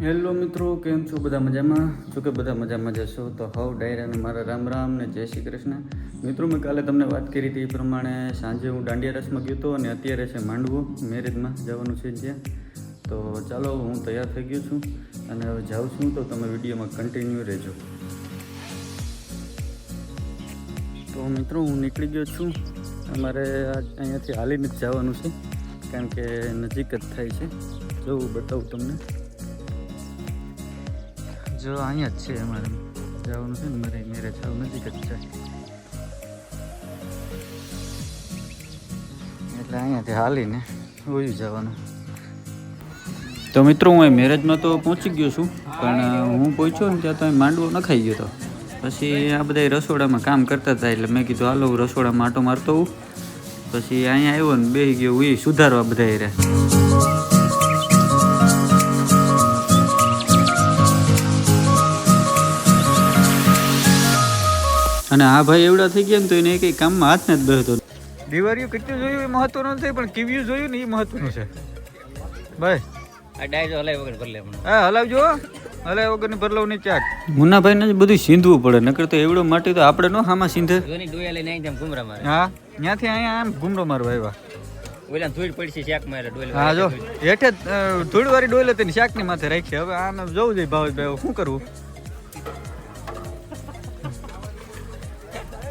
Hello મિત્રો, કેમ છો? બધા મજામાં? જો કે બધા મજામાં જશો તો હવ ડાયરાને મારા રામ રામ ને જય શ્રી કૃષ્ણ. મિત્રો, મેં કાલે તમને વાત કરી હતી એ પ્રમાણે સાંજે હું દાંડિયા રસમાં ગયો હતો અને અત્યારે છે માંડવો મેરેજમાં જવાનું છે ત્યાં. તો ચાલો, હું તૈયાર થઈ ગયો છું અને હવે જાઉં છું, તો તમે વિડીયોમાં કન્ટિન્યુ રહેજો. તો મિત્રો, હું નીકળી ગયો છું. અમારે અહીંયાથી હાલીને જ જવાનું છે કારણ કે નજીક જ થાય છે. જો હું બતાવું તમને, જો અહીંયા જ છે અમારે જવાનું છે ને, મારે મેરેજ આવ નજીક જ છે એટલે અહીંયાથી હાલીને હોઈ જવાનું. તો મિત્રો, હું મેરેજમાં તો પહોંચી ગયો છું, પણ હું પહોંચ્યો ને ત્યાં તો માંડવો નખાઈ ગયો હતો. પછી આ બધા રસોડામાં કામ કરતા હતા એટલે મેં કીધું હાલો રસોડામાં આટો મારતો હોઉં. પછી અહીંયા આવ્યો ને બેસી ગયો એ સુધારવા બધા રહ્યા. અને આ ભાઈ એવડા થઈ ગયા ને તો એને કંઈ કામમાં હાથ નથી બેસતો. દિવાળીઓ કેટલું જોયું એ મહત્વનું નથી, પણ કેવ્યું જોયું ને એ મહત્વનું છે ભાઈ. આ ડાયરો હલાય વગર ભરલે હા હલાવજો, હલાય વગર ની ભરલાવ ની ચાટ. મુન્નાભાઈ ને બધું સીંધવું પડે, નકર તો એવડો માટી તો આપણે નો હામાં સીંધે. ડોયા લઈને અહીં ઘુમરા મારે. હા, ત્યાંથી અહીંયા આમ ઘુમરો મારવા આવ્યા. ઓલા ધૂળ પડશે શાક મારે ડોલ. હા જો હેઠે ધૂળ વાળી ડોલ હતી શાક ની માથે રાખી. હવે આને જવું જોઈએ ભાવેશભાઈ, શું કરવું?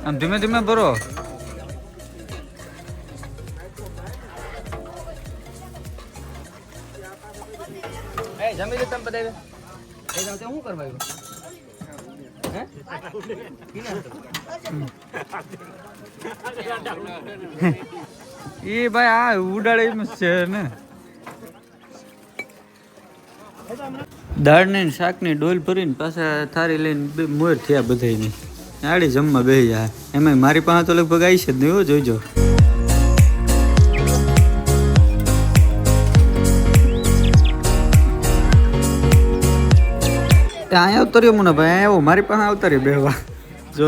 આમ ધીમે ધીમે ભરો. જમી લે તમે બધા. શું કરવા એ ભાઈ આ ઉડાડે છે ને. દાળ ને શાક ની ડોલ ભરીને પાછા થારી લઈને મોર થયા બધાની. આડી જમવા બેસી જાય. એમાં મારી પાસે તો લગભગ આવી છે જ નહીં. જોઈજો. અહીંયા આવતો મુના ભાઈ, અહીંયા આવો મારી પાસે આવતા રહ્યો બેહવા. જો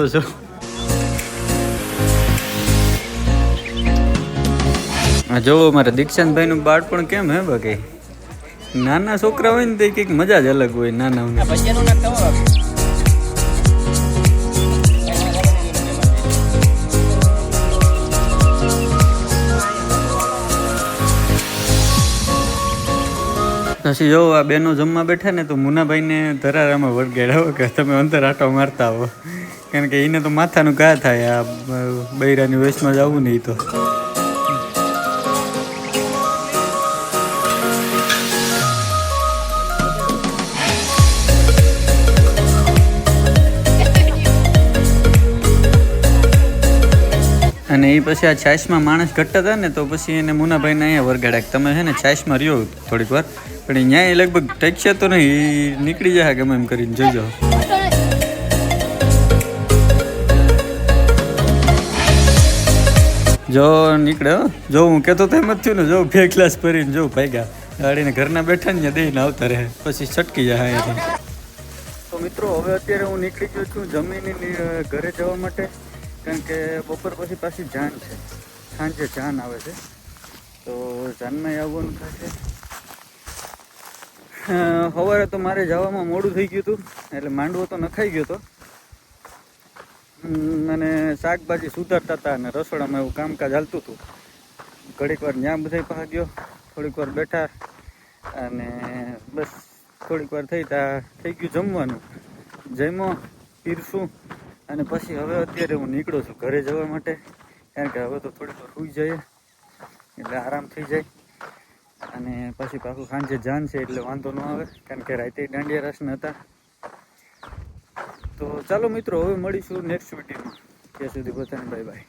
હા જોવો મારા દીક્ષાંતભાઈ નું બાળપણ કેમ હે બાકી. નાના છોકરા હોય ને તો કંઈક મજા જ અલગ હોય. નાના પછી જો આ બેનો જમવા બેઠા ને તો મુનાભાઈને ધરારામાં વળગાડ્યા કે તમે અંદર આટો મારતા આવો, કારણ કે એને તો માથાનું ઘા થાય આ બૈરાની વેશમાં જવું નહીં તો. અને એ પછી આ છાશમાં માણસ ઘટતા હતા ને તો પછી એને મુનાભાઈને અહીંયા વરગાડ્યા તમે છે ને છાશમાં રહ્યો થોડીક વાર, પણ અહીંયા લગભગ ટેક્સર તો નહીં નીકળી જાય ગમે એમ કરીને. જોઈજો જો નીકળે. જો હું કહેતો તો એમ જ થયું ને. જો 2 ગ્લાસ ભરીને જો ભાગ્યા ગાડીને ઘરના બેઠા ને દઈને આવતા રહે પછી છટકી જાય અહીંયાથી. તો મિત્રો, હવે અત્યારે હું નીકળી ગયો છું જમીને ઘરે જવા માટે, કારણ કે બપોર પછી પાછી જાન છે. સાંજે જાન આવે છે તો જાનમાં આવવાનું થશે. સવારે તો મારે જવામાં મોડું થઈ ગયું હતું એટલે માંડવો તો નખાઈ ગયો હતો અને શાકભાજી સુધારતા હતા અને રસોડામાં એવું કામકાજ હાલતું હતું. ઘડીક વાર ત્યાં બધા પાસે ગયો, થોડીક વાર બેઠા અને બસ થોડીક વાર થઈ ગયું જમવાનું. જમ્યો, પીરસું અને પછી હવે અત્યારે હું નીકળું છું ઘરે જવા માટે, કારણ કે હવે તો થોડીક વાર સૂઈ જઈએ એટલે આરામ થઈ જાય. અને પછી પાછું સાંજે જાન છે એટલે વાંધો ન આવે, કારણ કે રાતે દાંડિયા રસના હતા. તો ચાલો મિત્રો, હવે મળીશું નેક્સ્ટ વિડીયોમાં. ત્યાં સુધી બધાને બાય બાય.